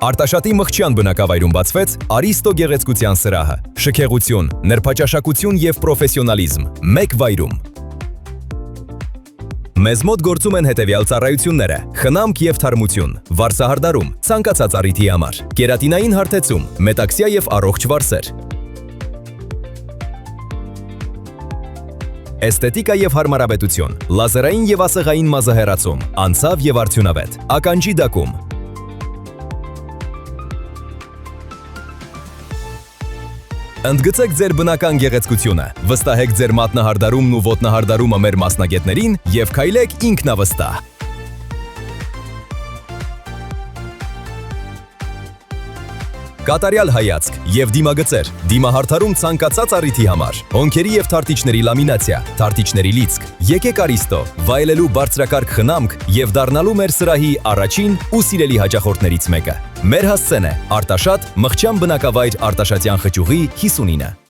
Արտաշատի Մղջյան բնակավայրում բացվեց Արիստո գեղեցկության սրահը։ Շքեղություն, նրբաճաշակություն եւ պրոֆեսիոնալիզմ մեկ վայրում։ Մեզ մոտ գործում են հետևյալ ծառայությունները՝ խնամք եւ թարմություն, վարսահարդարում, ցանկացած առիթի համար, կերատինային հարթեցում, մետաքսիա եւ առողջ վարսեր, էսթետիկա եւ հարմարավետություն, լազերային եւ ասեղային մազահեռացում, անցավ եւ արդյունավետ, ականջի դակում։ Ընդգծեք ձեր բնական գեղեցկությունը, վստահեք ձեր մատնահարդարումն ու ոտնահարդարումը մեր մասնագետներին եւ քայլեք ինքնավստահ։ Կատարյալ հայացք եւ դիմագծեր, դիմահարդարում ցանկացած առիթի համար, հոնքերի եւ թարտիչների լամինացիա, թարտիչների լիցք, եկեք Արիստո, վայելելու բարձրակարգ խնամք եւ դառնալու մեր սրահի առաջին ու սիրելի հաճախորդներից մեկը։ Մեր հասցեն է Արտաշատ, Մղջյան բնակավայր Արտաշատյան խճուղի 59։